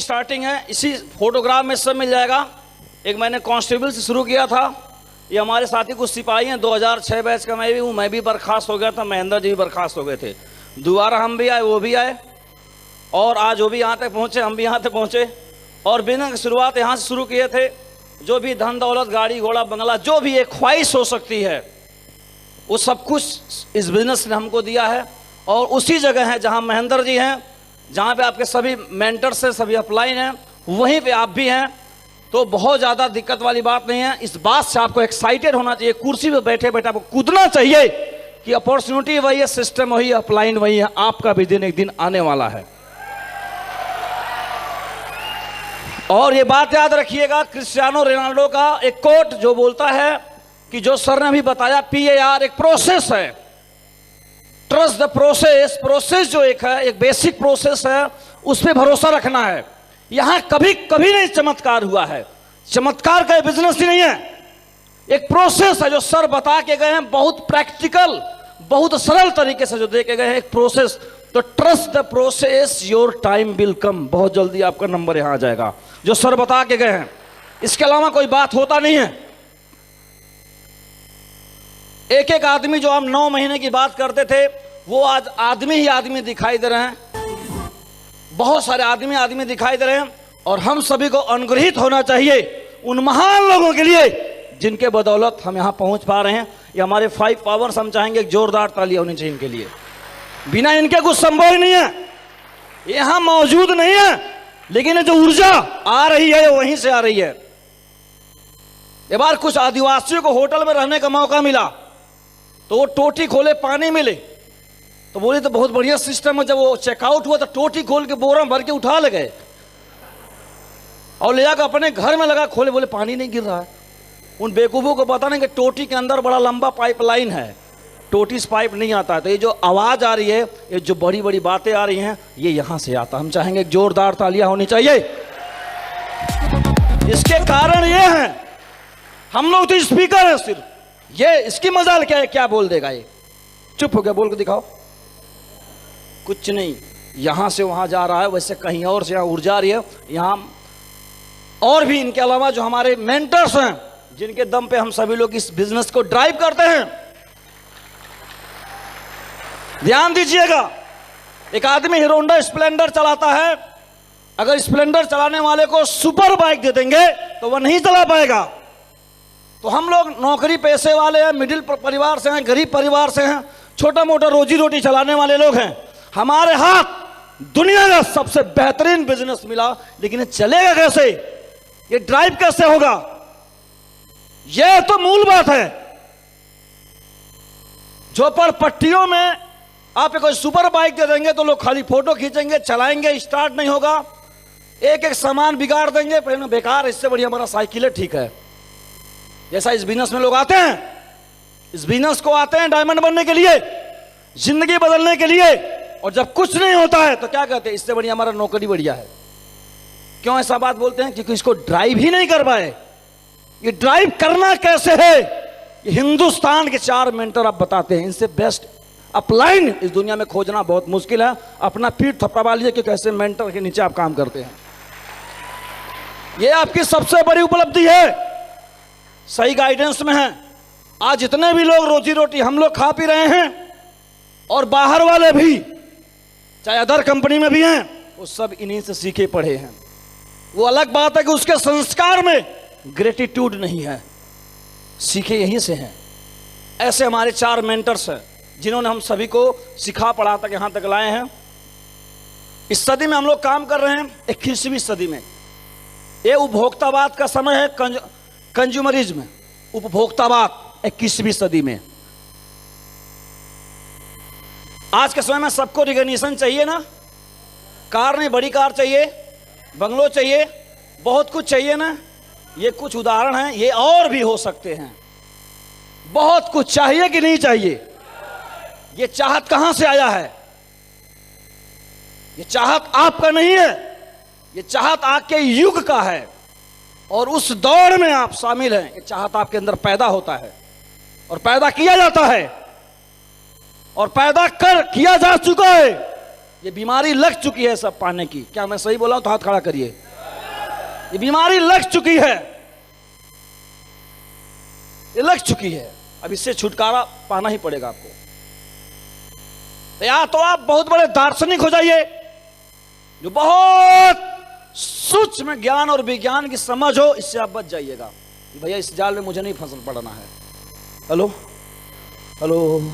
Starting है, इसी photograph में सब मिल जाएगा। एक मैंने कांस्टेबल से शुरू किया था। ये हमारे साथी कुछ सिपाही हैं, 2006 बैच का मैं भी हूँ। मैं भी बर्खास्त हो गया था, महेंद्र जी भी बर्खास्त हो गए थे। दोबारा हम भी आए, वो भी आए, और आज वो भी यहाँ तक पहुँचे, हम भी यहाँ तक पहुँचे। और बिना शुरुआत यहाँ से शुरू किए थे। जो भी धन दौलत, गाड़ी घोड़ा, बंगला, जो भी एक ख्वाहिश हो सकती है, वो सब कुछ इस बिजनेस ने हमको दिया है। और उसी जगह है जहाँ महेंद्र जी हैं, जहाँ पे आपके सभी मेंटर्स हैं, सभी अपलाइन हैं, वहीं पे आप भी हैं। तो बहुत ज़्यादा दिक्कत वाली बात नहीं है। इस बात से आपको एक्साइटेड होना चाहिए, कुर्सी पे बैठे बैठे आपको कूदना चाहिए कि अपॉर्चुनिटी वही है, सिस्टम वही है, अपलाइन वही है। आपका भी दिन एक दिन आने वाला है। और ये बात याद रखिएगा, क्रिस्टियानो रोनाल्डो का एक कोट जो बोलता है कि जो सर ने अभी बताया, PAR एक प्रोसेस है, ट्रस्ट द प्रोसेस। प्रोसेस जो एक है, एक बेसिक प्रोसेस है, उस पर भरोसा रखना है। यहां कभी कभी नहीं चमत्कार हुआ है। चमत्कार का बिजनेस ही नहीं है, एक प्रोसेस है जो सर बता के गए हैं, बहुत प्रैक्टिकल, बहुत सरल तरीके से जो दे के गए हैं, एक प्रोसेस। तो trust the process, your time will come. बहुत जल्दी आपका नंबर यहां आ जाएगा, जो सर बता के गए हैं। इसके अलावा कोई बात होता नहीं है। एक एक आदमी जो हम 9 महीने की बात करते थे, वो आज आदमी ही आदमी दिखाई दे रहे हैं। बहुत सारे आदमी दिखाई दे रहे हैं। और हम सभी को अनुग्रहित होना चाहिए उन महान लोगों के लिए जिनके बदौलत हम यहां पहुंच पा रहे हैं। ये हमारे 5 पावर्स, हम चाहेंगे एक जोरदार तालियां होनी चाहिए इनके लिए। बिना इनके कुछ संभव नहीं है, यहां मौजूद नहीं है। लेकिन जो ऊर्जा आ रही है, वहीं से आ रही है। एक बार कुछ आदिवासियों को होटल में रहने का मौका मिला, तो वो टोटी खोले, पानी मिले, तो बोले तो बहुत बढ़िया सिस्टम है। जब वो चेकआउट हुआ तो टोटी खोल के बोरा भर के उठा ले गए और ले जाकर अपने घर में लगा, खोले, बोले पानी नहीं गिर रहा है। उन बेवकूफों को पता नहीं कि टोटी के अंदर बड़ा लंबा पाइपलाइन है, टोटी से पाइप नहीं आता है। तो ये जो आवाज आ रही है, ये जो बड़ी बड़ी बातें आ रही हैं, ये यहां से आता। हम चाहेंगे एक जोरदार तालियां होनी चाहिए। इसके कारण ये है, हम लोग तो स्पीकर है सिर्फ, ये इसकी मजाल क्या है, क्या बोल देगा ये। चुप हो गया, बोल के दिखाओ। कुछ नहीं, यहां से वहां जा रहा है, वैसे कहीं और से यहां ऊर्जा आ रही है। यहां और भी इनके अलावा जो हमारे मेंटर्स हैं, जिनके दम पे हम सभी लोग इस बिजनेस को ड्राइव करते हैं। ध्यान दीजिएगा, एक आदमी हीरो होंडा स्प्लेंडर चलाता है। अगर स्प्लेंडर चलाने वाले को सुपर बाइक दे देंगे तो वह नहीं चला पाएगा। तो हम लोग नौकरी पेशे वाले हैं, मिडिल परिवार से हैं, गरीब परिवार से हैं, छोटा मोटा रोजी रोटी चलाने वाले लोग हैं। हमारे हाथ दुनिया का सबसे बेहतरीन बिजनेस मिला, लेकिन ये चलेगा कैसे, ये ड्राइव कैसे होगा, ये तो मूल बात है। झोपड़पट्टियों में आप कोई सुपर बाइक दे देंगे तो लोग खाली फोटो खींचेंगे, चलाएंगे, स्टार्ट नहीं होगा, एक एक सामान बिगाड़ देंगे, पहले बेकार, इससे बढ़िया हमारा साइकिल है, ठीक है। जैसा इस बिजनेस में लोग आते हैं, इस बिजनेस को आते हैं डायमंड बनने के लिए, जिंदगी बदलने के लिए, और जब कुछ नहीं होता है तो क्या कहते हैं, इससे बढ़िया हमारा नौकरी बढ़िया है। क्यों ऐसा बात बोलते हैं? क्योंकि इसको ड्राइव ही नहीं कर पाए। ये ड्राइव करना कैसे है, ये हिंदुस्तान के 4 मेंटर आप बताते हैं। इनसे बेस्ट अपलाइन इस दुनिया में खोजना बहुत मुश्किल है। अपना पीठ थपथपा लीजिए कि कैसे मेंटर के नीचे आप काम करते हैं। ये आपकी सबसे बड़ी उपलब्धि है, सही गाइडेंस में है। आज जितने भी लोग रोजी रोटी हम लोग खा पी रहे हैं, और बाहर वाले भी, चाहे अदर कंपनी में भी हैं, वो सब इन्हीं से सीखे पढ़े हैं। वो अलग बात है कि उसके संस्कार में ग्रेटिट्यूड नहीं है, सीखे यहीं से हैं। ऐसे हमारे 4 मेंटर्स हैं, जिन्होंने हम सभी को सिखा पढ़ा तक यहां तक लाए हैं। इस सदी में हम लोग काम कर रहे हैं, 21वीं सदी में। ये उपभोक्तावाद का समय है, कंज्यूमरिज्म, उपभोक्तावाद 21वीं सदी में। आज के समय में सबको रिकॉग्निशन चाहिए ना, कार नहीं, बड़ी कार चाहिए, बंगलो चाहिए, बहुत कुछ चाहिए ना। ये कुछ उदाहरण हैं, ये और भी हो सकते हैं। बहुत कुछ चाहिए कि नहीं चाहिए? ये चाहत कहां से आया है? ये चाहत आपका नहीं है, ये चाहत आपके युग का है, और उस दौड़ में आप शामिल हैं। ये चाहत आपके अंदर पैदा होता है और पैदा किया जाता है, और पैदा कर किया जा चुका है। ये बीमारी लग चुकी है सब पाने की। क्या मैं सही बोला हूं तो हाथ खड़ा करिए। ये बीमारी लग चुकी है, ये लग चुकी है। अब इससे छुटकारा पाना ही पड़ेगा आपको। तो या तो आप बहुत बड़े दार्शनिक हो जाइए, जो बहुत सूक्ष्म ज्ञान और विज्ञान की समझ हो, इससे आप बच जाइएगा। भैया इस जाल में मुझे नहीं फंस पड़ना है। Hello hello.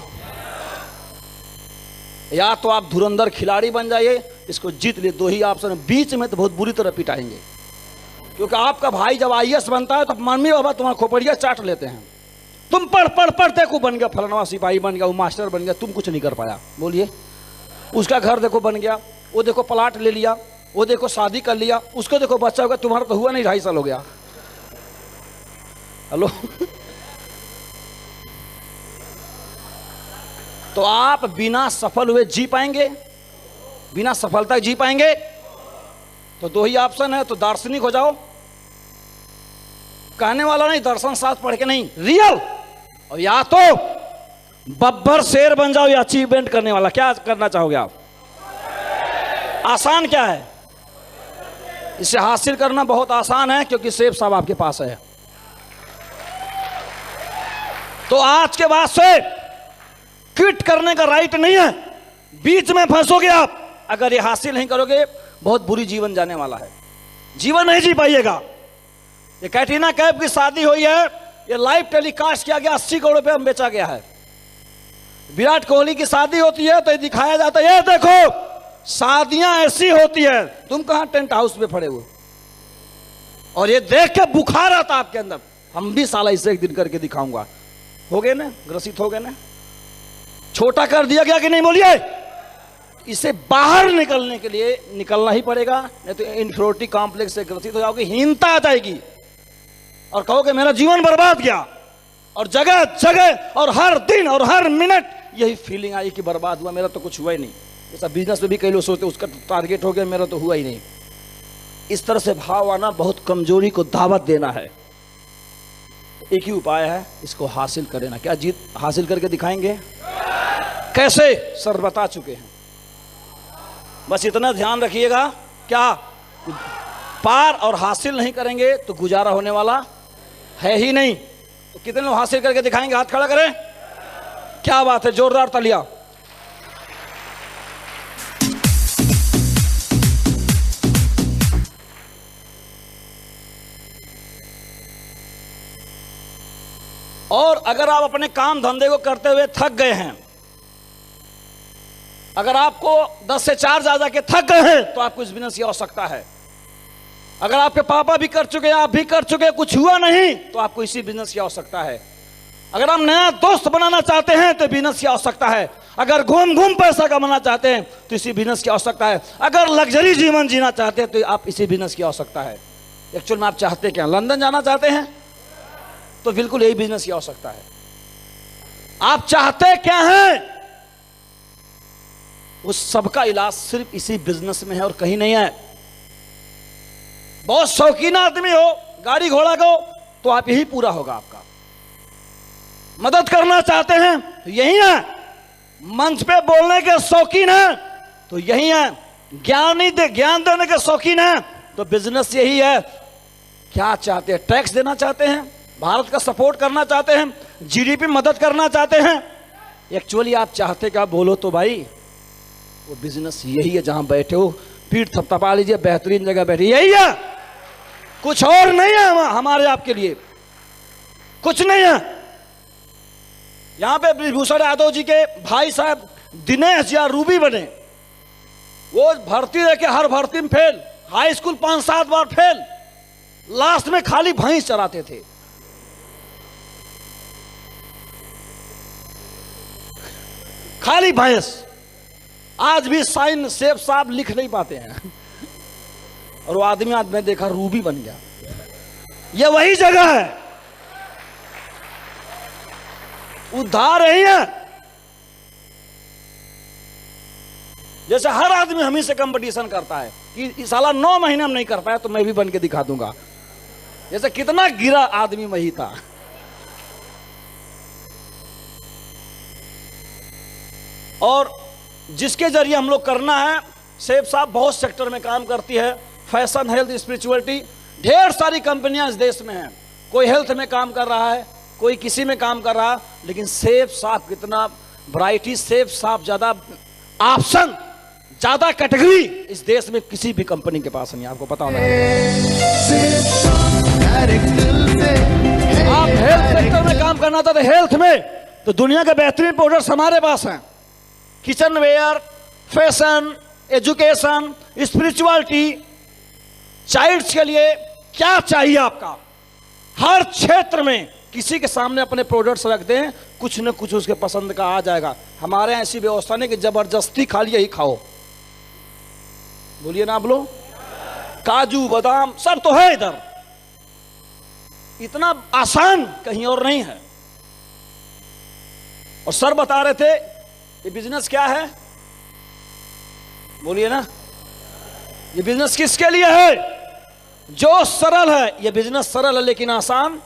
या तो आप धुरंधर खिलाड़ी बन जाइए, इसको जीत लिए। दो ही ऑप्शन, बीच में तो बहुत बुरी तरह पिटाएंगे। क्योंकि आपका भाई जब IAS बनता है तो मम्मी बाबा तुम्हारा खोपड़िया चाट लेते हैं। तुम पढ़ पढ़ पढ़ देखो बन गया, फलनवा सिपाही बन गया, वो मास्टर बन गया, तुम कुछ नहीं कर पाया। बोलिए। उसका घर देखो बन गया, वो देखो प्लाट ले लिया, वो देखो शादी कर लिया, उसको देखो बच्चा होगा, तुम्हारा तो हुआ नहीं, 2.5 साल हो गया। हेलो। तो आप बिना सफल हुए जी पाएंगे? बिना सफलता जी पाएंगे? तो दो ही ऑप्शन है, तो दार्शनिक हो जाओ, कहने वाला नहीं, दर्शन शास्त्र पढ़ के नहीं, रियल। और या तो बब्बर शेर बन जाओ, या अचीवमेंट करने वाला। क्या करना चाहोगे आप? आसान क्या है? इसे हासिल करना बहुत आसान है, क्योंकि सेब साहब आपके पास है। तो आज के बाद से क्विट करने का राइट नहीं है। बीच में फंसोगे आप, अगर ये हासिल नहीं करोगे, बहुत बुरी जीवन जाने वाला है, जीवन नहीं जी पाइएगा। ये कैटरीना कैफ की शादी हुई है, ये लाइव टेलीकास्ट किया गया, 80 करोड़ रुपए में बेचा गया है। विराट कोहली की शादी होती है तो ये दिखाया जाता है, ये देखो शादियां ऐसी होती है, तुम कहां टेंट हाउस में खड़े हुए। और ये देख के बुखार आता आपके अंदर, हम भी साला इसे एक दिन करके दिखाऊंगा। हो गए ना, ग्रसित हो गए ना, छोटा कर दिया गया कि नहीं? बोलिए। इसे बाहर निकलने के लिए निकलना ही पड़ेगा, नहीं तो इन्फीरियरिटी कॉम्प्लेक्स से ग्रसित हो जाओगे, हीनता आ जाएगी और कहोगे मेरा जीवन बर्बाद गया। और जगह जगह और हर दिन और हर मिनट यही फीलिंग आई कि बर्बाद हुआ, मेरा तो कुछ हुआ ही नहीं। जैसा बिजनेस में भी कई लोग सोचते उसका टारगेट हो गया, मेरा तो हुआ ही नहीं। इस तरह से भाव आना बहुत कमजोरी को दावत देना है। एक ही उपाय है, इसको हासिल कर लेना। क्या जीत हासिल करके दिखाएंगे? कैसे? सर बता चुके हैं। बस इतना ध्यान रखिएगा, क्या पार और हासिल नहीं करेंगे तो गुजारा होने वाला है ही नहीं। तो कितने लोग हासिल करके दिखाएंगे? हाथ खड़ा करें। क्या बात है, जोरदार तालियां। और अगर आप अपने काम धंधे को करते हुए थक गए हैं, अगर आपको 10 से 4 जा के थक गए हैं, तो आपको इस बिजनेस की आवश्यकता है। अगर आपके पापा भी कर चुके हैं, आप भी कर चुके हैं, कुछ हुआ नहीं, तो आपको इसी बिजनेस की आवश्यकता है। अगर आप नया दोस्त बनाना चाहते हैं तो बिजनेस की आवश्यकता है। अगर घूम घूम पैसा कमाना चाहते हैं तो इसी बिजनेस की आवश्यकता है। अगर लग्जरी जीवन जीना चाहते हैं तो आप इसी बिजनेस की आवश्यकता है। एक्चुअल में आप चाहते क्या? लंदन जाना चाहते हैं तो बिल्कुल यही बिजनेस की आवश्यकता है। आप चाहते क्या हैं? उस सबका इलाज सिर्फ इसी बिजनेस में है और कहीं नहीं है। बहुत शौकीन आदमी हो, गाड़ी घोड़ा को, तो आप यही पूरा होगा आपका। मदद करना चाहते हैं तो यही है। मंच पे बोलने के शौकीन है तो यही है। ज्ञान देने के शौकीन है तो बिजनेस यही है। क्या चाहते हैं? टैक्स देना चाहते हैं, भारत का सपोर्ट करना चाहते हैं, जीडीपी मदद करना चाहते हैं। एक्चुअली आप चाहते क्या? बोलो तो भाई। वो बिजनेस यही है, जहां बैठे हो पीठ थपथपा लीजिए, बेहतरीन जगह बैठे, यही है, कुछ और नहीं है। हमारे आपके लिए कुछ नहीं है। यहां पे ब्रिजभूषण यादव जी के भाई साहब दिनेश या रूबी बने, वो भर्ती देके हर भर्ती में फेल, हाई स्कूल 5-7 बार फेल, लास्ट में खाली भैंस चराते थे। खाली भैंस। आज भी साइन सेब साहब लिख नहीं पाते हैं। और वो आदमी आज मैं देखा रूबी बन गया। ये वही जगह है, उद्धार यही है। जैसे हर आदमी हम ही से कंपटीशन करता है कि इस साला 9 महीने में नहीं कर पाया तो मैं भी बन के दिखा दूंगा। जैसे कितना गिरा आदमी वही था। और जिसके जरिए हम लोग करना है। सेफ साहब बहुत सेक्टर में काम करती है, फैशन, हेल्थ, स्पिरिचुअलिटी, ढेर सारी कंपनियां इस देश में हैं। कोई हेल्थ में काम कर रहा है, कोई किसी में काम कर रहा है, लेकिन सेफ साहब कितना वैरायटी, सेफ साहब ज्यादा ऑप्शन, ज्यादा कैटेगरी इस देश में किसी भी कंपनी के पास नहीं। आपको पता होना आप हेल्थ सेक्टर में काम करना था तो हेल्थ में तो दुनिया के बेहतरीन प्रोडक्ट्स हमारे पास हैं। Kitchen ware, fashion, education, spirituality, childs के लिए क्या चाहिए आपका, हर क्षेत्र में किसी के सामने अपने प्रोडक्ट्स रख दें, कुछ न कुछ उसके पसंद का आ जाएगा। हमारे यहाँ ऐसी व्यवस्था नहीं कि जबरदस्ती खा लिया ही खाओ। बोलिए ना आप लोग, काजू बादाम सब तो है इधर, इतना आसान कहीं और नहीं है। और सर बता रहे थे ये बिजनेस क्या है, बोलिए ना, ये बिजनेस किसके लिए है? जो सरल है। ये बिजनेस सरल है लेकिन आसान।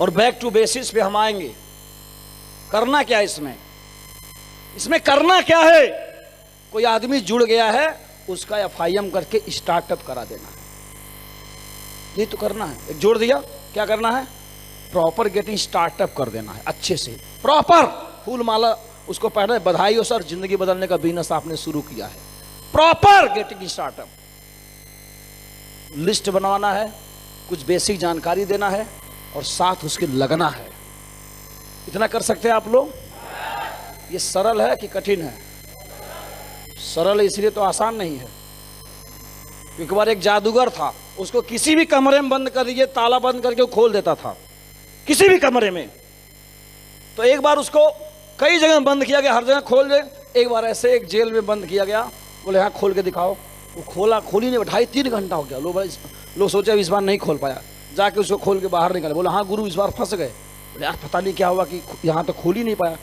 और बैक टू बेसिस पे हम आएंगे। करना क्या है इसमें? इसमें करना क्या है? कोई आदमी जुड़ गया है, उसका एफआईएम करके स्टार्टअप करा देना है, ये तो करना है। एक जोड़ दिया, क्या करना है? प्रॉपर गेटिंग स्टार्टअप कर देना है, अच्छे से प्रॉपर फूल माला उसको पहले बधाई हो सर, जिंदगी बदलने का बिजनेस आपने शुरू किया है। प्रॉपर गेटिंग स्टार्टअप, लिस्ट बनवाना है, कुछ बेसिक जानकारी देना है और साथ उसके लगना है। इतना कर सकते हैं आप लोग? ये सरल है कि कठिन है? सरल है इसलिए तो आसान नहीं है। एक बार एक जादूगर था, उसको किसी भी कमरे में बंद कर दीजिए, ताला बंद करके वो खोल देता था, किसी भी कमरे में। तो एक बार उसको कई जगह बंद किया गया, हर जगह खोल दे। एक बार ऐसे एक जेल में बंद किया गया, बोले हाँ खोल के दिखाओ। वो खोली नहीं, 2.5-3 घंटा हो गया। लोग सोचे इस बार नहीं खोल पाया, जाके उसको खोल के बाहर निकाले। बोला हाँ गुरु इस बार फंस गए। बोले यार पता नहीं क्या हुआ कि यहाँ तो खोल ही नहीं पाया।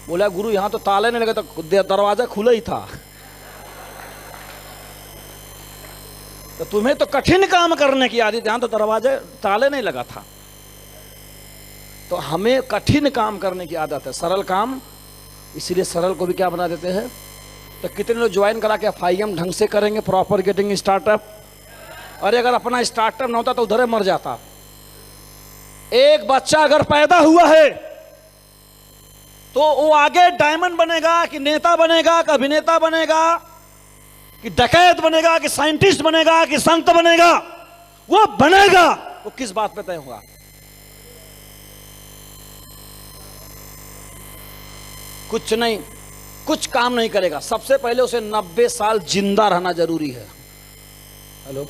बोला गुरु यहाँ तो ताले नहीं लगे, तो दरवाजा खुला ही था। तो तुम्हें तो कठिन काम करने की आदत, यहाँ तो दरवाजे ताले नहीं लगा था। तो हमें कठिन काम करने की आदत है, सरल काम, इसीलिए सरल को भी क्या बना देते हैं। तो कितने लोग ज्वाइन करा के एफआईएम ढंग से करेंगे, प्रॉपर गेटिंग स्टार्टअप। अरे अगर अपना स्टार्टअप ना होता तो उधर मर जाता। एक बच्चा अगर पैदा हुआ है तो वो आगे डायमंड बनेगा कि नेता बनेगा कि अभिनेता बनेगा कि डकैत बनेगा कि साइंटिस्ट बनेगा कि संत बनेगा, वो बनेगा। वो किस बात पे तय होगा? कुछ नहीं, कुछ काम नहीं करेगा। सबसे पहले उसे 90 साल जिंदा रहना जरूरी है। हेलो,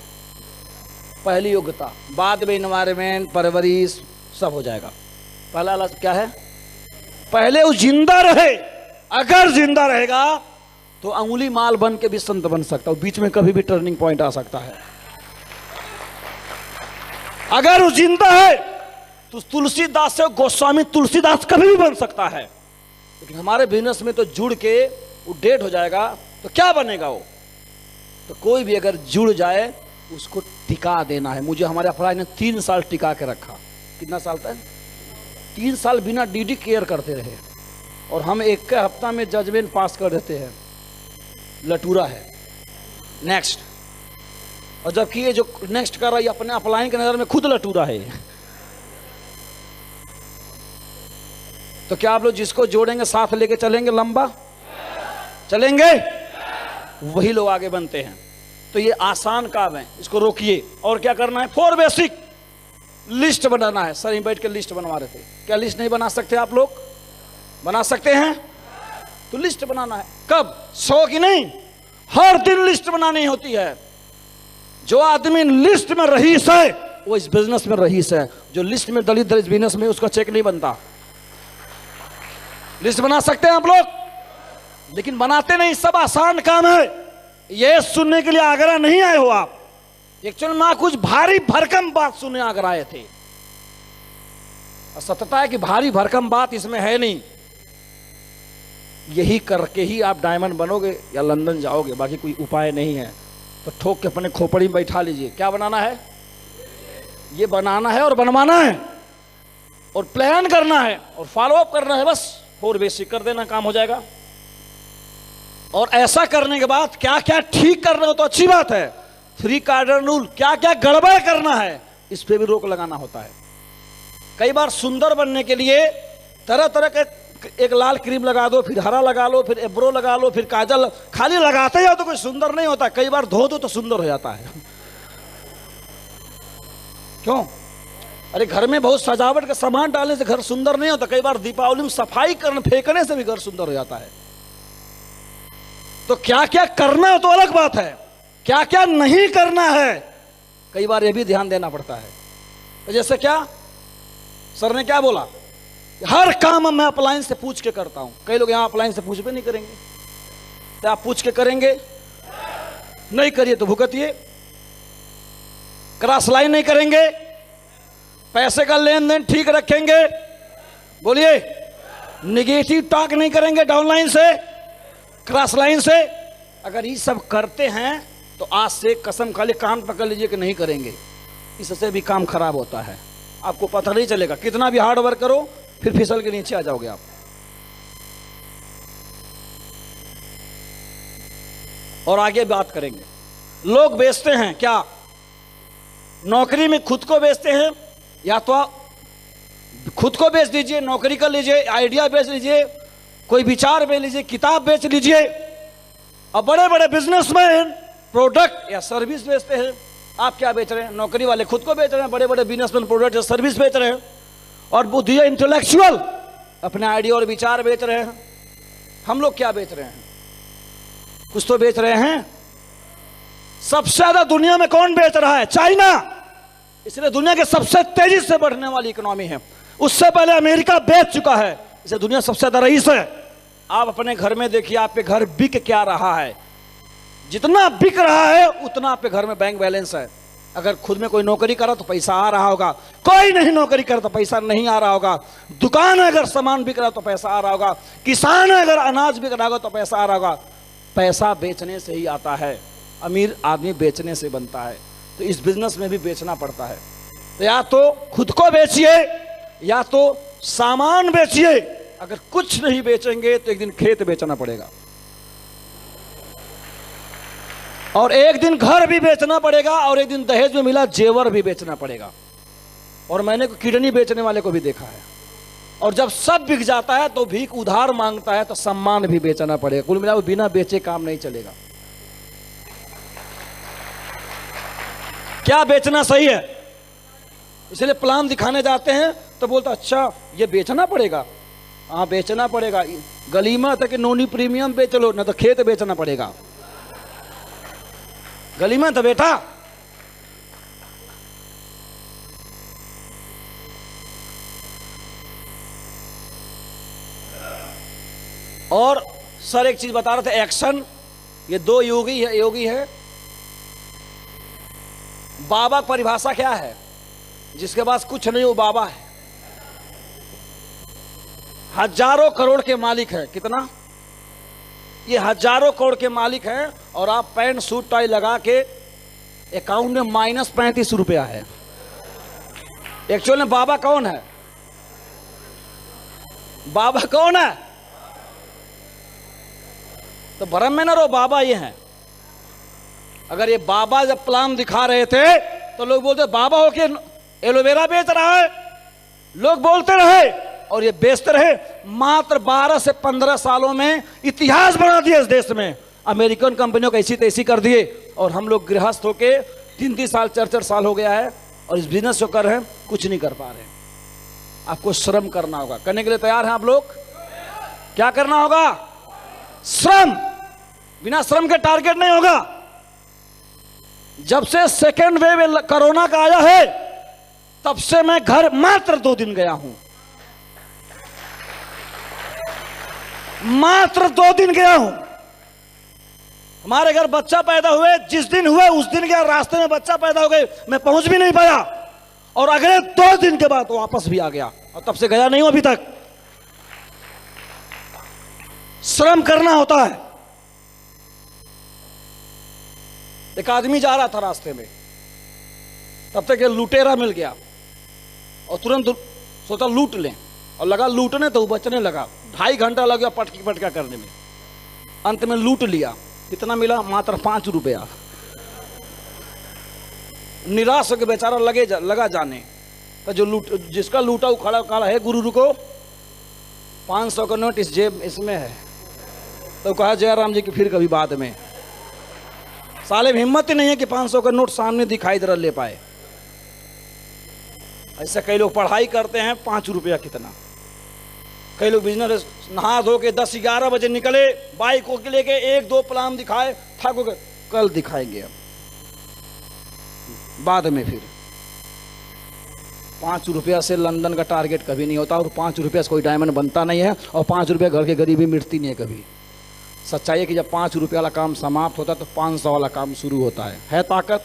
पहली योग्यता, बाद में इन्वायरमेंट, परवरिश सब हो जाएगा। पहला क्या है? पहले वो जिंदा रहे। अगर जिंदा रहेगा तो अंगुली माल बन के भी संत बन सकता है, बीच में कभी भी टर्निंग पॉइंट आ सकता है। अगर वो जिंदा है तो तुलसीदास से गोस्वामी तुलसीदास कभी भी बन सकता है। लेकिन हमारे बिजनेस में तो जुड़ के वो डेड हो जाएगा तो क्या बनेगा वो? तो कोई भी अगर जुड़ जाए उसको टिका देना है। मुझे हमारे अफराज ने 3 साल टिका के रखा। कितना साल तक? 3 साल बिना डीडी केयर करते रहे, और हम एक के हफ्ता में जजमेंट पास कर देते हैं। लटूरा है नेक्स्ट। और जबकि ये जो नेक्स्ट कर रहा है अपने अपलाइन के नजर में खुद लटूरा है। तो क्या आप लोग जिसको जोड़ेंगे साथ लेके चलेंगे, लंबा चलेंगे, वही लोग आगे बनते हैं। तो ये आसान काम है, इसको रोकिए। और क्या करना है? 4 बेसिक लिस्ट बनाना है। सर बैठ के लिस्ट बनवा रहे थे, क्या लिस्ट नहीं बना सकते आप लोग? बना सकते हैं। तो लिस्ट बनाना है। कब? 100 की नहीं, हर दिन लिस्ट बनानी होती है। जो आदमी लिस्ट में रईस है वो इस बिजनेस में रईस है। जो लिस्ट में दलित इस बिजनेस में, उसका चेक नहीं बनता। लिस्ट बना सकते हैं आप लोग, लेकिन बनाते नहीं। सब आसान काम है। ये सुनने के लिए आगरा नहीं आए हो आप, एक्चुअली में कुछ भारी भरकम बात सुनने आगरा आए थे। और सत्यता है कि भारी भरकम बात इसमें है नहीं। यही करके ही आप डायमंड बनोगे या लंदन जाओगे, बाकी कोई उपाय नहीं है। तो ठोक के अपने खोपड़ी में बैठा लीजिए। क्या बनाना है? ये बनाना है और बनवाना है और प्लान करना है और फॉलो अप करना है, बस 4 बेसिक कर देना, काम हो जाएगा। और ऐसा करने के बाद क्या क्या ठीक करना हो तो अच्छी बात है, 3 कार्डिनल रूल, क्या क्या गड़बड़ करना है इस पे भी रोक लगाना होता है। कई बार सुंदर बनने के लिए तरह तरह के, एक लाल क्रीम लगा दो, फिर हरा लगा लो, फिर एब्रो लगा लो, फिर काजल, खाली लगाते जाओ तो कोई सुंदर नहीं होता। कई बार धो दो तो सुंदर हो जाता है। क्यों? अरे घर में बहुत सजावट का सामान डालने से घर सुंदर नहीं होता। कई बार दीपावली में सफाई करने फेंकने से भी घर सुंदर हो जाता है। तो क्या क्या करना है तो अलग बात है, क्या क्या नहीं करना है कई बार यह भी ध्यान देना पड़ता है। तो जैसे क्या सर ने क्या बोला, हर काम मैं अप्लायंस से पूछ के करता हूं। कई लोग यहां अप्लायंस से पूछ भी नहीं करेंगे, तो आप पूछ के करेंगे? नहीं करिए तो भुगतिए। क्रॉस लाइन नहीं करेंगे, पैसे का लेन देन ठीक रखेंगे, बोलिए। निगेटिव टॉक नहीं करेंगे डाउन लाइन से, क्रॉस लाइन से। अगर ये सब करते हैं तो आज से कसम खाली कान पकड़ लीजिए कि नहीं करेंगे, इससे भी काम खराब होता है। आपको पता नहीं चलेगा, कितना भी हार्ड वर्क करो फिर फिसल के नीचे आ जाओगे आप। और आगे बात करेंगे। लोग बेचते हैं क्या? नौकरी में खुद को बेचते हैं, या तो खुद को बेच दीजिए, नौकरी कर लीजिए, आइडिया बेच लीजिए, कोई विचार बेच लीजिए, किताब बेच लीजिए। और बड़े बड़े बिजनेसमैन प्रोडक्ट या सर्विस बेचते हैं। आप क्या बेच रहे हैं? नौकरी वाले खुद को बेच रहे हैं, बड़े बड़े बिजनेसमैन प्रोडक्ट या सर्विस बेच रहे हैं। और बुद्धि इंटेलेक्चुअल अपने आइडिया और विचार बेच रहे हैं। हम लोग क्या बेच रहे हैं? कुछ तो बेच रहे हैं। सबसे ज्यादा दुनिया में कौन बेच रहा है? चाइना। इसलिए दुनिया के सबसे तेजी से बढ़ने वाली इकोनॉमी है। उससे पहले अमेरिका बेच चुका है, इसलिए दुनिया सबसे ज्यादा रईस है। आप अपने घर में देखिए, आपके घर बिक क्या रहा है। जितना बिक रहा है उतना आपके घर में बैंक बैलेंस है। अगर खुद में कोई नौकरी करा तो पैसा आ रहा होगा, कोई नहीं नौकरी करा तो पैसा नहीं आ रहा होगा। दुकान अगर सामान बिक रहा तो पैसा आ रहा होगा, किसान अगर अनाज बिक रहा होगा तो पैसा आ रहा होगा। पैसा बेचने से ही आता है, अमीर आदमी बेचने से बनता है। तो इस बिजनेस में भी बेचना पड़ता है। तो या तो खुद को बेचिए या तो सामान बेचिए। अगर कुछ नहीं बेचेंगे तो एक दिन खेत बेचना पड़ेगा, और एक दिन घर भी बेचना पड़ेगा, और एक दिन दहेज में मिला जेवर भी बेचना पड़ेगा। और मैंने किडनी बेचने वाले को भी देखा है। और जब सब बिक जाता है तो भीख उधार मांगता है, तो सम्मान भी बेचना पड़ेगा। कुल मिला बिना बेचे काम नहीं चलेगा। क्या बेचना सही है? इसलिए प्लान दिखाने जाते हैं तो बोलता अच्छा ये बेचना पड़ेगा। हाँ बेचना पड़ेगा। गलीमा तक नोनी प्रीमियम बेच लो, ना तो खेत बेचना पड़ेगा। गलीमा तो बेटा। और सर एक चीज बता रहे थे, एक्शन। ये 2 योगी है। बाबा की परिभाषा क्या है? जिसके पास कुछ नहीं वो बाबा है। हजारों करोड़ के मालिक है। कितना? ये हजारों करोड़ के मालिक हैं, और आप पैंट सूट टाई लगा के अकाउंट में -35 रुपया है। एक्चुअल में बाबा कौन है? बाबा कौन है? तो भ्रम में ना रहो, बाबा ये हैं। अगर ये बाबा जब प्लान दिखा रहे थे तो लोग बोलते बाबा हो के एलोवेरा बेच रहा है, लोग बोलते रहे और ये बेचते रहे। मात्र 12 से 15 सालों में इतिहास बना दिया इस देश में। अमेरिकन कंपनियों को ऐसी तैसी कर दिए, और हम लोग गृहस्थ होके 3-3 साल 4-4 साल हो गया है और इस बिजनेस को कर रहे हैं, कुछ नहीं कर पा रहे। आपको श्रम करना होगा। करने के लिए तैयार हैं आप लोग? क्या करना होगा? श्रम। बिना श्रम के टारगेट नहीं होगा। जब से सेकेंड वेव कोरोना का आया है तब से मैं घर मात्र 2 दिन गया हूं। मात्र 2 दिन गया हूं। हमारे घर बच्चा पैदा हुए, जिस दिन हुए उस दिन गया। रास्ते में बच्चा पैदा हो गए, मैं पहुंच भी नहीं पाया, और अगले 2 दिन के बाद वापस भी आ गया, और तब से गया नहीं हूं अभी तक। श्रम करना होता है। एक आदमी जा रहा था रास्ते में, तब तक ये लुटेरा मिल गया, और तुरंत सोचा लूट लें, और लगा लूटने तो बचने लगा। 2.5 घंटा लग गया पटकी पटका करने में। अंत में लूट लिया। कितना मिला? मात्र 5 रुपया। निराश होकर बेचारा लगा जाने। तो जो जिसका लूटा वो खड़ा खड़ा है, गुरु रुको, 500 का नोट इस जेब इसमें है। तो कहा जयराम जी की फिर कभी बाद में। साले में हिम्मत ही नहीं है कि 500 का नोट सामने दिखाई दे रहा ले पाए। ऐसे कई लोग पढ़ाई करते हैं, 5 रुपया कितना। कई लोग बिजनेस नहा धो के 10-11 बजे निकले, बाइक को लेके 1-2 प्लान दिखाए, थक गए, कल दिखाएंगे अब बाद में। फिर 5 रुपया से लंदन का टारगेट कभी नहीं होता, और 5 रुपया से कोई डायमंड बनता नहीं है, और 5 रुपया घर की गरीबी मिटती नहीं है कभी। सच्चाई है कि जब 5 रुपया वाला काम समाप्त होता है तो 500 वाला काम शुरू होता है ताकत?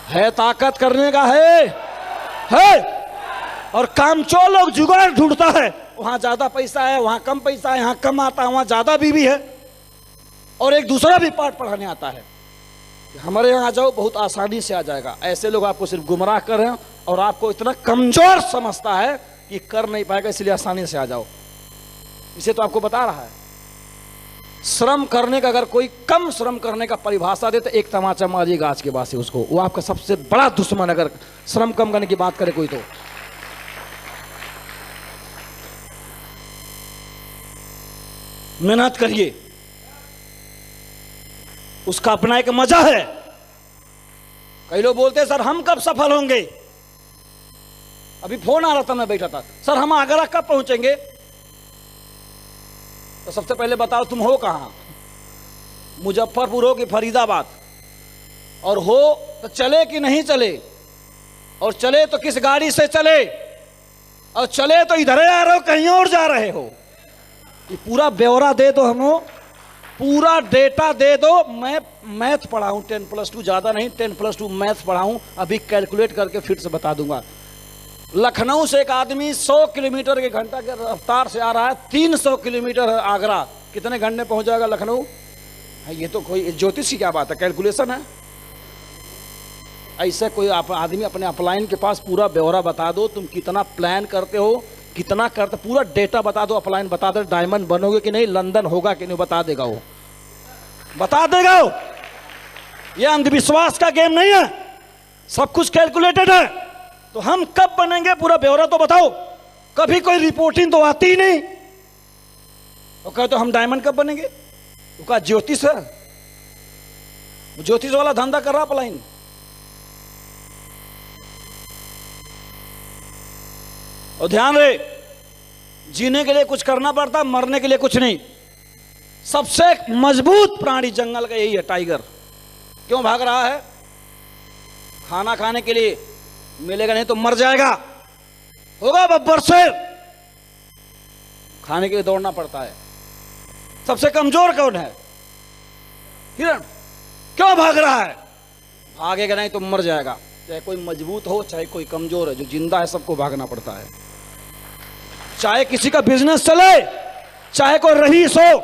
है ताकत करने का है। और कामचोर लोग जुगाड़ ढूंढता है, वहां ज्यादा पैसा है, वहां कम पैसा है, यहां कम आता है, वहां ज्यादा बीवी है, और एक दूसरा भी पाठ पढ़ाने आता है। हमारे यहाँ आ जाओ, बहुत आसानी से आ जाएगा। ऐसे लोग आपको सिर्फ गुमराह कर रहे हैं और आपको इतना कमजोर समझता है कि कर नहीं पाएगा, इसलिए आसानी से आ जाओ। इसे तो आपको बता रहा है। श्रम करने का, अगर कोई कम श्रम करने का परिभाषा दे तो एक तमाचा मारिएगा आज के बाद से उसको। वो आपका सबसे बड़ा दुश्मन, अगर श्रम कम करने की बात करे कोई तो। मेहनत करिए, उसका अपना एक मजा है। कई लोग बोलते हैं सर हम कब सफल होंगे। अभी फोन आ रहा था, मैं बैठा था, सर हम आगरा कब पहुंचेंगे। तो सबसे पहले बताओ तुम हो कहां, मुजफ्फरपुर हो कि फरीदाबाद, और हो तो चले कि नहीं चले, और चले तो किस गाड़ी से चले, और चले तो इधर आ रहे हो कहीं और जा रहे हो। ये पूरा ब्यौरा दे दो, हमें पूरा डेटा दे दो। मैं मैथ पढ़ा हूं 10+2, ज्यादा नहीं, 10+2 मैथ पढ़ा हूं, अभी कैलकुलेट करके फिर से बता दूंगा। लखनऊ से एक आदमी 100 किलोमीटर के घंटा के रफ्तार से आ रहा है, 300 किलोमीटर है आगरा, कितने घंटे पहुंच जाएगा लखनऊ? ये तो कोई ज्योतिष की क्या बात है, कैलकुलेशन है। ऐसे कोई आदमी अपने अपलाइन के पास पूरा ब्यौरा बता दो, तुम कितना प्लान करते हो, कितना करते, पूरा डेटा बता दो, अपलाइन बता दो, डायमंड बनोगे कि नहीं, लंदन होगा कि नहीं, बता देगा वो, बता देगा वो। ये अंधविश्वास का गेम नहीं है, सब कुछ कैलकुलेटेड है। तो हम कब बनेंगे पूरा ब्यौरा तो बताओ। कभी कोई रिपोर्टिंग तो आती ही नहीं। तो कहे तो हम डायमंड कब बनेंगे, तो कहा ज्योतिष है, ज्योतिष वाला धंधा कर रहा अपलाइन। और ध्यान रहे, जीने के लिए कुछ करना पड़ता, मरने के लिए कुछ नहीं। सबसे मजबूत प्राणी जंगल का यही है, टाइगर। क्यों भाग रहा है? खाना खाने के लिए, मिलेगा नहीं तो मर जाएगा, होगा बब्बर शेर, खाने के लिए दौड़ना पड़ता है। सबसे कमजोर कौन है? हिरण। क्यों भाग रहा है? भागेगा नहीं तो मर जाएगा। चाहे कोई मजबूत हो चाहे कोई कमजोर है, जो जिंदा है सबको भागना पड़ता है। चाहे किसी का बिजनेस चले, चाहे कोई रईस हो,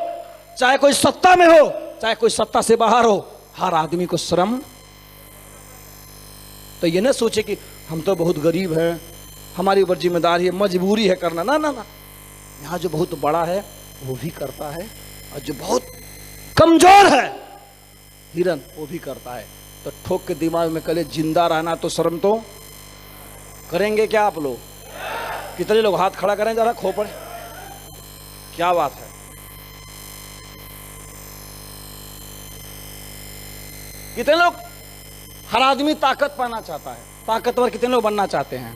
चाहे कोई सत्ता में हो, चाहे कोई सत्ता से बाहर हो, हर आदमी को श्रम। तो ये ना सोचे कि हम तो बहुत गरीब हैं, हमारी ऊपर जिम्मेदारी है, मजबूरी है करना, ना ना ना। यहाँ जो बहुत बड़ा है वो भी करता है, और जो बहुत कमजोर है हिरन वो भी करता है। तो ठोक के दिमाग में कले जिंदा रहना तो शर्म तो करेंगे क्या आप लोग? कितने लोग हाथ खड़ा करें जरा, खोपड़े, क्या बात है। कितने लोग, हर आदमी ताकत पाना चाहता है, ताकतवर कितने लोग बनना चाहते हैं।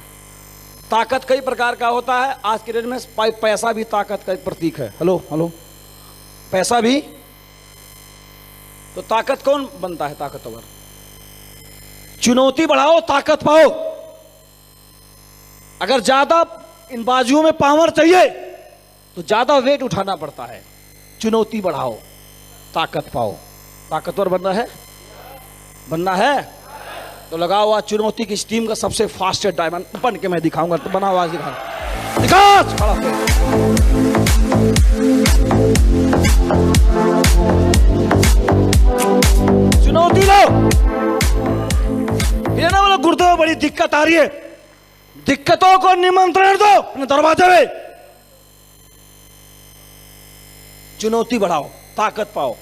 ताकत कई प्रकार का होता है, आज के डेट में पैसा भी ताकत का एक प्रतीक है। हेलो हेलो, पैसा भी। तो ताकत कौन बनता है ताकतवर? चुनौती बढ़ाओ, ताकत पाओ। अगर ज्यादा इन बाजुओं में पावर चाहिए तो ज्यादा वेट उठाना पड़ता है। चुनौती बढ़ाओ, ताकत पाओ। ताकतवर बनना है, बनना है तो लगाओ आज चुनौती की स्टीम का सबसे फास्टेस्ट डायमंड बन के मैं दिखाऊंगा। तो बनाओ आज, दिखा खड़ा हो। चुनौती लो। ये ना बोलो गुर्दे में बड़ी दिक्कत आ रही है, दिक्कतों को निमंत्रण दो अपने दरवाजे में। चुनौती बढ़ाओ, ताकत पाओ।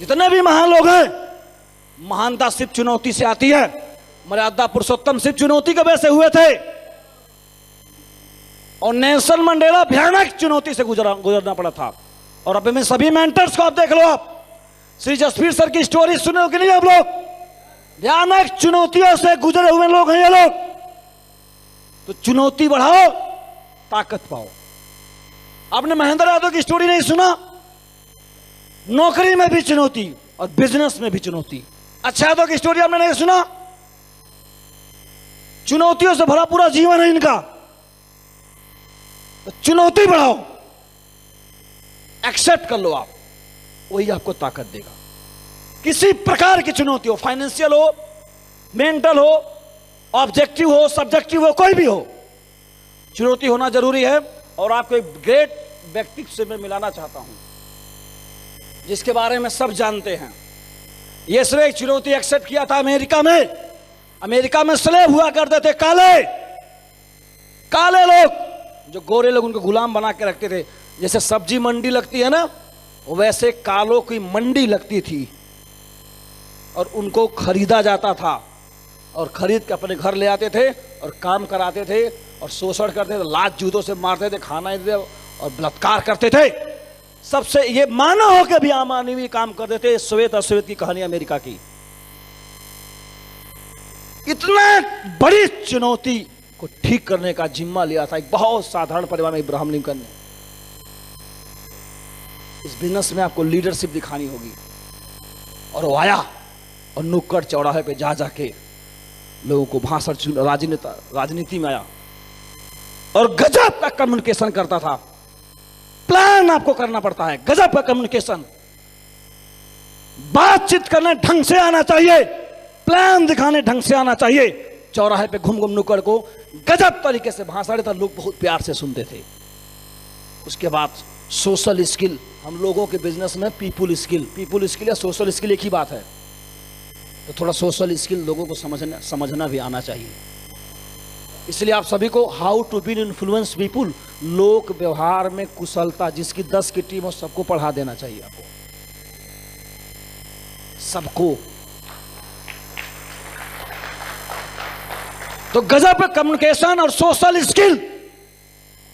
जितने भी महान लोग हैं, महानता सिर्फ चुनौती से आती है। मर्यादा पुरुषोत्तम सिर्फ चुनौती के वजह से हुए थे, और नेल्सन मंडेला भयानक चुनौती से गुजरना पड़ा था। और अब में सभी मेंटर्स को आप देख लो, आप श्री जसवीर सर की स्टोरी सुने हो कि नहीं आप लोग? भयानक चुनौतियों से गुजरे हुए लोग हैं ये लोग। तो चुनौती बढ़ाओ, ताकत पाओ। आपने महेंद्र यादव की स्टोरी नहीं सुना? नौकरी में भी चुनौती और बिजनेस में भी चुनौती। अच्छा यादव की स्टोरी आपने नहीं सुना? चुनौतियों से भरा पूरा जीवन है इनका। तो चुनौती बढ़ाओ, एक्सेप्ट कर लो आप, वही आपको ताकत देगा। किसी प्रकार की चुनौती हो, फाइनेंशियल हो, मेंटल हो, ऑब्जेक्टिव हो, सब्जेक्टिव हो, कोई भी हो, चुनौती होना जरूरी है। और आपको एक ग्रेट व्यक्ति से मैं मिलाना चाहता हूं, जिसके बारे में सब जानते हैं। यीशु एक चुनौती एक्सेप्ट किया था अमेरिका में। अमेरिका में स्लेव हुआ करते थे काले काले लोग, जो गोरे लोग उनको गुलाम बना के रखते थे। जैसे सब्जी मंडी लगती है ना, वैसे कालों की मंडी लगती थी और उनको खरीदा जाता था, और खरीद के अपने घर ले आते थे और काम कराते थे और शोषण करते थे, लात जूतों से मारते थे, खाना नहीं देते और बलात्कार करते थे। सबसे ये मानव होकर भी अमानवीय काम करते थे। श्वेत और श्वेत की कहानी अमेरिका की। इतना बड़ी चुनौती को ठीक करने का जिम्मा लिया था एक बहुत साधारण परिवार में इब्राहिम लिंकन ने। इस बिजनेस में आपको लीडरशिप दिखानी होगी। और वो आया और नुक्कड़ चौराहे पे जा जाके लोगों को भाषण, राजनीति में आया और गजब का कम्युनिकेशन करता था। प्लान आपको करना पड़ता है, गजब का कम्युनिकेशन। बातचीत करने ढंग से आना चाहिए, प्लान दिखाने ढंग से आना चाहिए। चौराहे पे घूम घूम नुक्कड़ को गजब तरीके से भाषण देता, लोग बहुत प्यार से सुनते थे। उसके बाद सोशल स्किल, हम लोगों के बिजनेस में पीपुल स्किल या सोशल स्किल एक ही बात है। तो थोड़ा सोशल स्किल लोगों को समझना भी आना चाहिए। इसलिए आप सभी को how to be influence people, लोक व्यवहार में कुशलता, जिसकी 10 की टीम हो सबको पढ़ा देना चाहिए आपको, सबको। तो गजब का कम्युनिकेशन और सोशल स्किल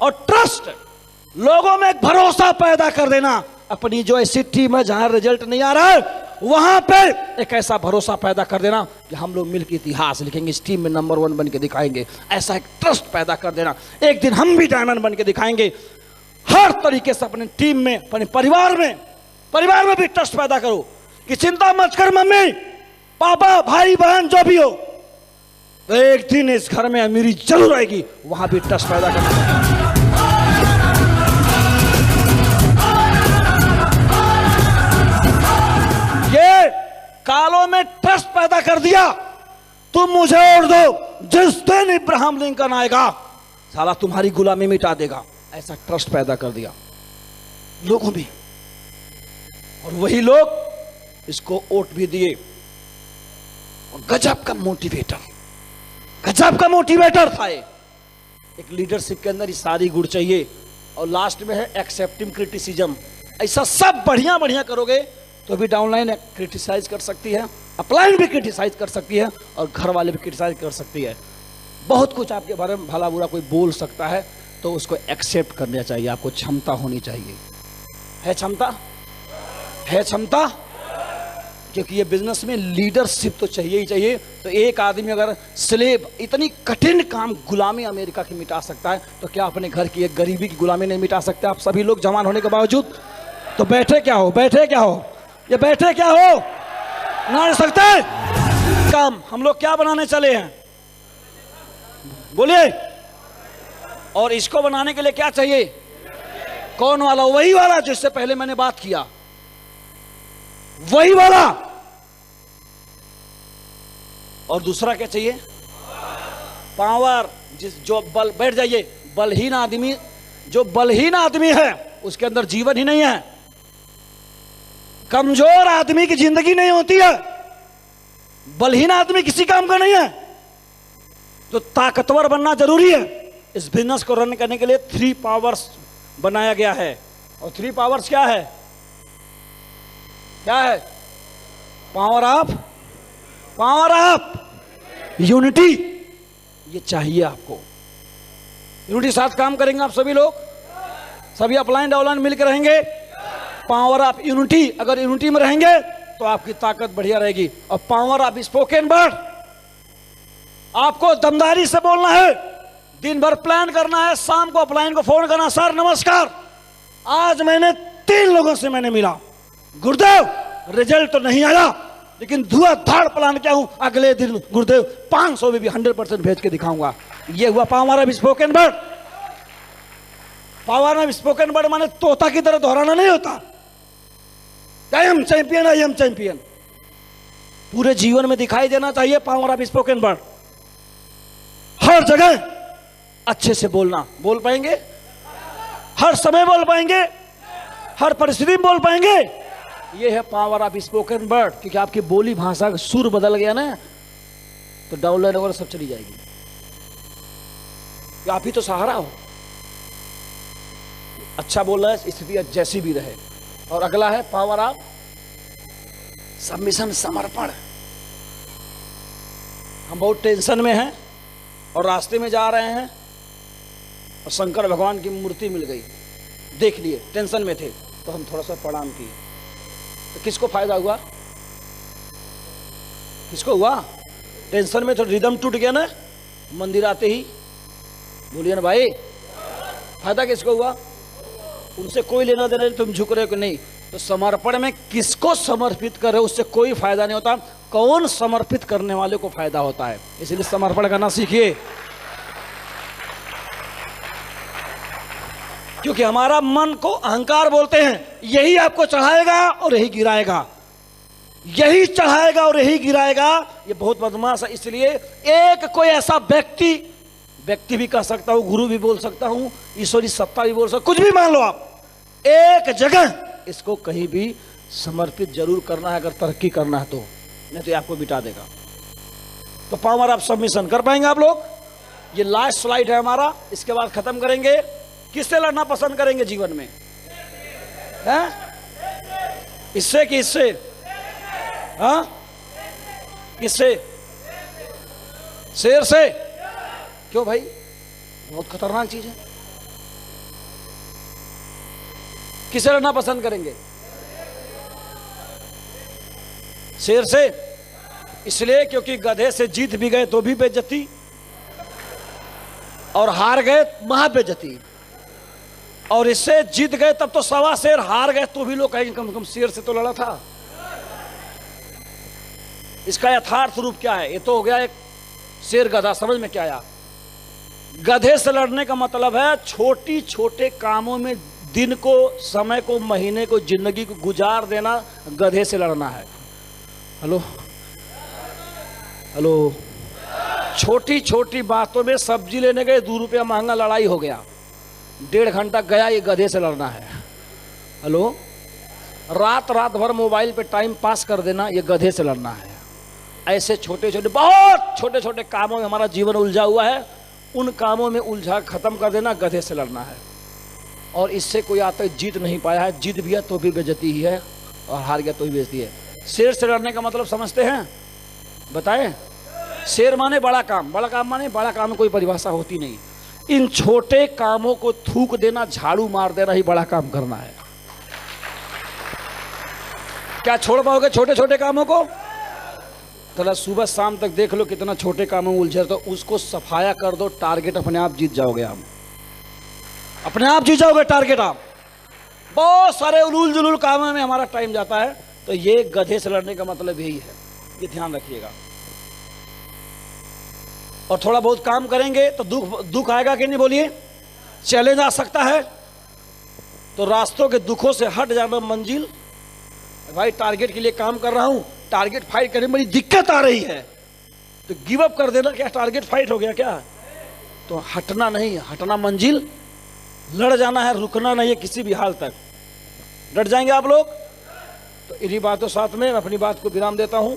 और ट्रस्ट, लोगों में एक भरोसा पैदा कर देना। अपनी जो ऐसी टीम है जहां रिजल्ट नहीं आ रहा है, वहां पे एक ऐसा भरोसा पैदा कर देना कि हम लोग मिलकर इतिहास लिखेंगे, इस टीम में नंबर 1 बन के दिखाएंगे। ऐसा एक ट्रस्ट पैदा कर देना, एक दिन हम भी डायमंड बन के दिखाएंगे। हर तरीके से अपने टीम में, अपने परिवार में भी ट्रस्ट पैदा करो कि चिंता मत कर मम्मी पापा भाई बहन जो भी हो, तो एक दिन इस घर में अमीरी जरूर आएगी। वहां भी ट्रस्ट पैदा करना। ये कालों में ट्रस्ट पैदा कर दिया, तुम मुझे और दो, जिस दिन इब्राहिम लिंकन आएगा साला तुम्हारी गुलामी मिटा देगा। ऐसा ट्रस्ट पैदा कर दिया लोगों में, और वही लोग इसको वोट भी दिए। और गजब का मोटिवेटर था ये। एक लीडरशिप के अंदर ये सारी गुण चाहिए। और लास्ट में है एक्सेप्टिंग क्रिटिसिज्म। ऐसा सब बढ़िया करोगे तो भी डाउनलाइन क्रिटिसाइज कर सकती है, अपलाइन भी क्रिटिसाइज कर सकती है, और घर वाले भी क्रिटिसाइज कर सकती है। बहुत कुछ आपके बारे में भला बुरा कोई बोल सकता है, तो उसको एक्सेप्ट करना चाहिए। आपको क्षमता होनी चाहिए। है क्षमता, क्योंकि ये बिजनेस में लीडरशिप तो चाहिए ही चाहिए। तो एक आदमी अगर स्लेव इतनी कठिन काम, गुलामी अमेरिका की मिटा सकता है, तो क्या अपने घर की एक गरीबी की गुलामी नहीं मिटा सकते आप सभी लोग जवान होने के बावजूद? तो बैठे क्या हो, ये बैठे क्या हो, ना सकते काम। हम लोग क्या बनाने चले हैं, बोलिए। और इसको बनाने के लिए क्या चाहिए? कौन वाला? वही वाला जिससे पहले मैंने बात किया, वही वाला। और दूसरा क्या चाहिए? पावर। जो बल, बैठ जाइए। बलहीन आदमी है उसके अंदर जीवन ही नहीं है। कमजोर आदमी की जिंदगी नहीं होती है। बलहीन आदमी किसी काम का नहीं है। तो ताकतवर बनना जरूरी है। इस बिजनेस को रन करने के लिए 3 पावर्स बनाया गया है। और 3 पावर्स क्या है? क्या है? Power of unity. ये चाहिए आपको। यूनिटी साथ काम करेंगे आप सभी लोग, सभी अपलाइन डाउनलाइन मिलकर रहेंगे। पावर ऑफ यूनिटी, अगर यूनिटी में रहेंगे तो आपकी ताकत बढ़िया रहेगी। और पावर ऑफ स्पोकन वर्ड, आपको दमदारी से बोलना है, दिन भर प्लान करना है, शाम को अपलाइन को फोन करना, सर नमस्कार, आज मैंने 3 लोगों से मैंने मिला, गुरुदेव रिजल्ट तो नहीं आया लेकिन धुआंधार प्लान किया हूं, अगले दिन गुरुदेव 500 में भी 100% भेज के दिखाऊंगा। ये हुआ power of spoken word. Power of spoken word माने तोता की तरह दोहराना नहीं होता, आई एम चैंपियन। पूरे जीवन में दिखाई देना चाहिए पावर ऑफ स्पोकन वर्ड। हर जगह अच्छे से बोलना, बोल पाएंगे? हर समय बोल पाएंगे? हर परिस्थिति में बोल पाएंगे? ये है पावर ऑफ स्पोकन वर्ड। क्योंकि आपकी बोली भाषा का सुर बदल गया ना, तो डाउनलाइन वगैरह सब चली जाएगी। आप ही तो सहारा हो। अच्छा बोल रहा है, स्थिति जैसी भी रहे। और अगला है पावर ऑफ सबमिशन, समर्पण। हम बहुत टेंशन में हैं और रास्ते में जा रहे हैं और शंकर भगवान की मूर्ति मिल गई, देख लिए, टेंशन में थे तो हम थोड़ा सा प्रणाम किए, तो किसको फायदा हुआ? किसको हुआ? टेंशन में तो रिदम टूट गया ना, मंदिर आते ही। बोलिए ना भाई, फायदा किसको हुआ? उनसे कोई लेना देना नहीं, तुम झुक रहे हो कि नहीं। तो समर्पण में किसको समर्पित कर रहे हो उससे कोई फायदा नहीं होता, कौन समर्पित करने वाले को फायदा होता है। इसलिए समर्पण करना सीखिए, क्योंकि हमारा मन को अहंकार बोलते हैं, यही आपको चढ़ाएगा और यही गिराएगा, यही चढ़ाएगा और यही गिराएगा। ये बहुत बदमाश है। इसलिए एक कोई ऐसा व्यक्ति भी कह सकता हूं, गुरु भी बोल सकता हूं, ईश्वरी सत्ता भी बोल सकता, कुछ भी मान लो आप, एक जगह इसको कहीं भी समर्पित जरूर करना है अगर तरक्की करना है तो, नहीं तो आपको बिटा देगा। तो पावर ऑफ सबमिशन कर पाएंगे आप लोग? ये लास्ट स्लाइड है हमारा, इसके बाद खत्म करेंगे। किससे लड़ना पसंद करेंगे जीवन में? हैं? इससे कि इससे? हाँ, किससे? शेर से? क्यों भाई? बहुत खतरनाक चीज है। किससे लड़ना पसंद करेंगे? शेर से। इसलिए क्योंकि गधे से जीत भी गए तो भी बेइज्जती, और हार गए महाबेइज्जती, और इससे जीत गए तब तो सवा शेर, हार गए तो भी लोग कहेंगे कम से कम शेर से तो लड़ा था। इसका यथार्थ रूप क्या है? ये तो हो गया एक शेर गधा, समझ में क्या आया? गधे से लड़ने का मतलब है छोटी छोटे कामों में दिन को, समय को, महीने को, जिंदगी को गुजार देना, गधे से लड़ना है। हेलो हेलो, छोटी छोटी बातों में सब्जी लेने गए 2 रुपया महंगा, लड़ाई हो गया, 1.5 घंटा गया, ये गधे से लड़ना है। हेलो, रात भर मोबाइल पे टाइम पास कर देना, ये गधे से लड़ना है। ऐसे छोटे छोटे, बहुत छोटे छोटे कामों में हमारा जीवन उलझा हुआ है, उन कामों में उलझा खत्म कर देना, गधे से लड़ना है। और इससे कोई आज तक जीत नहीं पाया है, जीत भी है तो भी बेइज्जती ही है, और हार गया तो भी बेइज्जती है। शेर से लड़ने का मतलब समझते हैं? बताएं। शेर माने बड़ा काम, बड़ा काम माने बड़ा काम में कोई परिभाषा होती नहीं। इन छोटे कामों को थूक देना, झाड़ू मार देना ही बड़ा काम करना है। क्या छोड़ पाओगे छोटे छोटे कामों को? थोड़ा सुबह शाम तक देख लो कितना छोटे कामों में उलझे, तो उसको सफाया कर दो, टारगेट अपने आप जीत जाओगे। हम अपने आप जीत जाओगे टारगेट आप। बहुत सारे उलूल जुलूल कामों में हमारा टाइम जाता है, तो ये गधे से लड़ने का मतलब यही है, ये ध्यान रखिएगा। और थोड़ा बहुत काम करेंगे तो दुख आएगा कि नहीं? बोलिए। चैलेंज आ सकता है, तो रास्तों के दुखों से हट जाना मंजिल। भाई टारगेट के लिए काम कर रहा हूं, टारगेट फाइट करने में बड़ी दिक्कत आ रही है, तो गिव अप कर देना। क्या टारगेट फाइट हो गया क्या? तो हटना नहीं, हटना मंजिल, लड़ जाना है, रुकना नहीं है किसी भी हाल तक। डट जाएंगे आप लोग? तो इन्हीं बातों साथ में मैं अपनी बात को विराम देता हूं।